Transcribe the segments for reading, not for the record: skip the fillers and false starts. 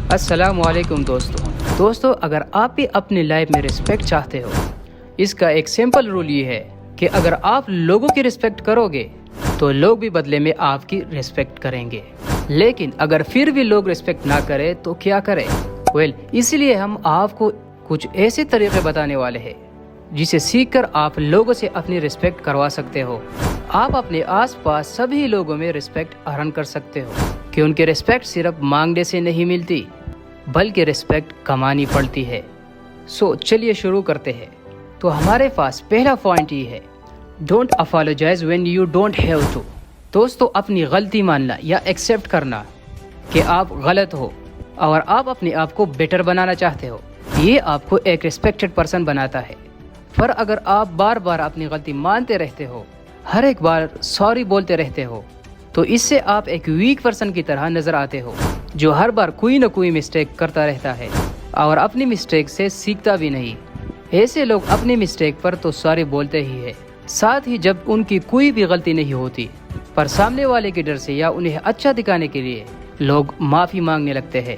السلام علیکم دوستو اگر آپ بھی اپنی لائف میں رسپیکٹ چاہتے ہو، اس کا ایک سمپل رول یہ ہے کہ اگر آپ لوگوں کی رسپیکٹ کرو گے تو لوگ بھی بدلے میں آپ کی رسپیکٹ کریں گے، لیکن اگر پھر بھی لوگ رسپیکٹ نہ کریں تو کیا کریں؟ اسی لیے ہم آپ کو کچھ ایسے طریقے بتانے والے ہیں جسے سیکھ کر آپ لوگوں سے اپنی رسپیکٹ کروا سکتے ہو۔ آپ اپنے آس پاس سبھی لوگوں میں رسپیکٹ ارن کر سکتے ہو، کہ ان کی رسپیکٹ صرف مانگنے سے نہیں ملتی بلکہ رسپیکٹ کمانی پڑتی ہے۔ چلیے شروع کرتے ہیں۔ تو ہمارے پاس پہلا پوائنٹ یہ ہے، don't apologise when you don't have to. دوستو، اپنی غلطی ماننا یا ایکسیپٹ کرنا کہ آپ غلط ہو اور آپ اپنے آپ کو بیٹر بنانا چاہتے ہو، یہ آپ کو ایک ریسپیکٹڈ پرسن بناتا ہے۔ پر اگر آپ بار بار اپنی غلطی مانتے رہتے ہو، ہر ایک بار سوری بولتے رہتے ہو، تو اس سے آپ ایک ویک پرسن کی طرح نظر آتے ہو، جو ہر بار کوئی نہ کوئی مسٹیک کرتا رہتا ہے اور اپنی مسٹیک سے سیکھتا بھی نہیں۔ ایسے لوگ اپنی مسٹیک پر تو سوری بولتے ہی ہے، ساتھ ہی جب ان کی کوئی بھی غلطی نہیں ہوتی پر سامنے والے کے ڈر سے یا انہیں اچھا دکھانے کے لیے لوگ معافی مانگنے لگتے ہیں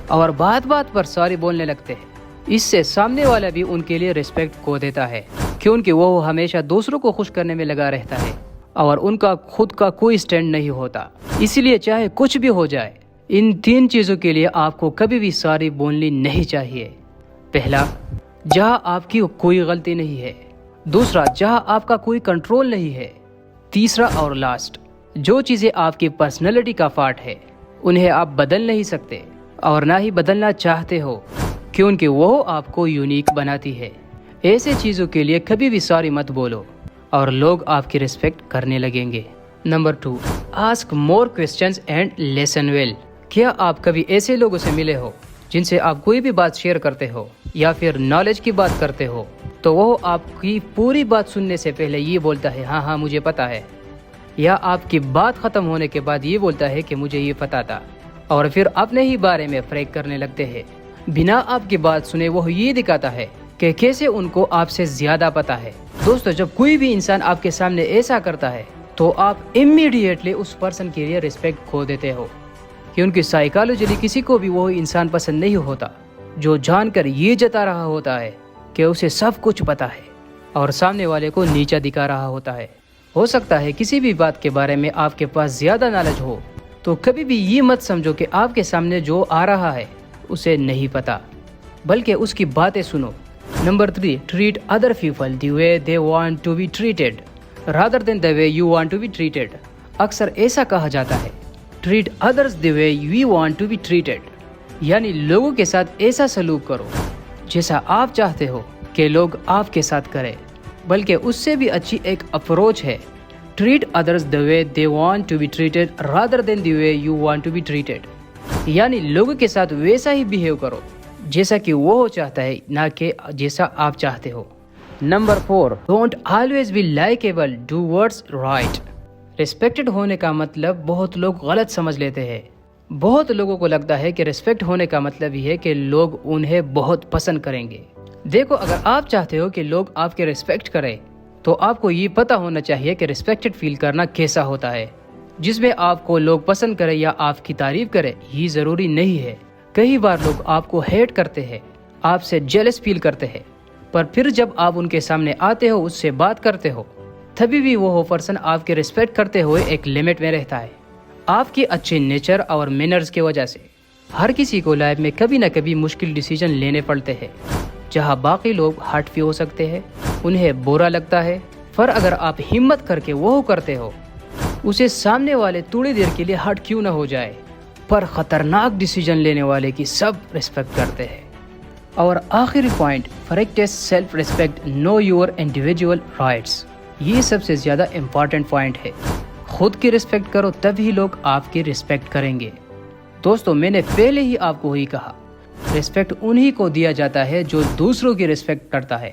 اور بات بات پر سوری بولنے لگتے ہیں۔ اس سے سامنے والا بھی ان کے لیے رسپیکٹ کھو دیتا ہے، کیونکہ وہ ہمیشہ دوسروں کو خوش کرنے میں لگا رہتا ہے اور ان کا خود کا کوئی سٹینڈ نہیں ہوتا۔ اسی لیے چاہے کچھ بھی ہو جائے، ان 3 چیزوں کے لیے آپ کو کبھی بھی سوری بولنی نہیں چاہیے۔ پہلا، جہاں آپ کی کوئی غلطی نہیں ہے۔ دوسرا، جہاں آپ کا کوئی کنٹرول نہیں ہے۔ تیسرا اور لاسٹ، جو چیزیں آپ کی پرسنالٹی کا پارٹ ہے انہیں آپ بدل نہیں سکتے اور نہ ہی بدلنا چاہتے ہو، کیونکہ وہ آپ کو یونیک بناتی ہے۔ ایسے چیزوں کے لیے کبھی بھی سوری مت بولو اور لوگ آپ کی رسپیکٹ کرنے لگیں گے۔ Number 2، ask more questions and listen well. کیا آپ کبھی ایسے لوگوں سے ملے ہو جن سے آپ کوئی بھی بات شیئر کرتے ہو یا پھر نالج کی بات کرتے ہو تو وہ آپ کی پوری بات سننے سے پہلے یہ بولتا ہے ہاں مجھے پتا ہے، یا آپ کی بات ختم ہونے کے بعد یہ بولتا ہے کہ مجھے یہ پتا تھا، اور پھر اپنے ہی بارے میں فریق کرنے لگتے ہیں بنا آپ کی بات سنے؟ وہ یہ دکھاتا ہے کہ کیسے ان کو آپ سے زیادہ پتا ہے۔ دوستو، جب کوئی بھی انسان آپ کے سامنے ایسا کرتا ہے تو آپ امیڈیٹلی اس پرسن کے لیے رسپیکٹ کھو دیتے ہو، کیونکہ سائیکالوجیلی کسی کو بھی وہ انسان پسند نہیں ہوتا جو جان کر یہ جتا رہا ہوتا ہے کہ اسے سب کچھ پتا ہے اور سامنے والے کو نیچا دکھا رہا ہوتا ہے۔ ہو سکتا ہے کسی بھی بات کے بارے میں آپ کے پاس زیادہ نالج ہو، تو کبھی بھی یہ مت سمجھو کہ آپ کے سامنے جو آ رہا ہے اسے نہیں پتا، بلکہ اس کی باتیں سنو۔ Number 3، treat other people the way they want to be treated rather than the way you want to be treated. اکثر ایسا کہا جاتا ہے، treat others the way you want to be treated, یعنی لوگوں کے ساتھ ایسا سلوک کرو جیسا آپ چاہتے ہو کہ لوگ آپ کے ساتھ کریں۔ بلکہ اس سے بھی اچھی ایک اپروچ ہے، treat others the way they want to be treated rather than the way you want to be treated, یعنی لوگوں کے ساتھ ویسا ہی بیہیو کرو جیسا کہ وہ چاہتا ہے، نہ کہ جیسا آپ چاہتے ہو۔ Number 4، don't always be likeable, do words right. Respected ہونے کا مطلب بہت لوگ غلط سمجھ لیتے ہیں۔ بہت لوگوں کو لگتا ہے کہ ریسپیکٹ ہونے کا مطلب یہ ہے کہ لوگ انہیں بہت پسند کریں گے۔ دیکھو، اگر آپ چاہتے ہو کہ لوگ آپ کے ریسپیکٹ کریں تو آپ کو یہ پتا ہونا چاہیے کہ ریسپیکٹڈ فیل کرنا کیسا ہوتا ہے، جس میں آپ کو لوگ پسند کریں یا آپ کی تعریف کریں یہ ضروری نہیں ہے۔ کئی بار لوگ آپ کو ہیٹ کرتے ہیں، آپ سے جیلس فیل کرتے ہیں، پر پھر جب آپ ان کے سامنے آتے ہو، اس سے بات کرتے ہو، تبھی بھی وہ پرسن آپ کے ریسپیکٹ کرتے ہوئے ایک لمٹ میں رہتا ہے، آپ کی اچھے نیچر اور مینرز کی وجہ سے۔ ہر کسی کو لائف میں کبھی نہ کبھی مشکل ڈیسیجن لینے پڑتے ہیں، جہاں باقی لوگ ہرٹ بھی ہو سکتے ہیں، انہیں برا لگتا ہے، پر اگر آپ ہمت کر کے وہ کرتے ہو، اسے سامنے والے تھوڑی دیر کے لیے ہرٹ کیوں نہ ہو جائے، پر خطرناک ڈیسیجن لینے والے کی سب ریسپیکٹ کرتے ہیں۔ اور آخری point, practise self respect, know your individual rights. یہ سب سے زیادہ امپورٹنٹ پوائنٹ ہے۔ خود کی رسپیکٹ کرو، تبھی لوگ آپ کی رسپیکٹ کریں گے۔ دوستو، میں نے پہلے ہی آپ کو ہی کہا، رسپیکٹ انہی کو دیا جاتا ہے جو دوسروں کی رسپیکٹ کرتا ہے۔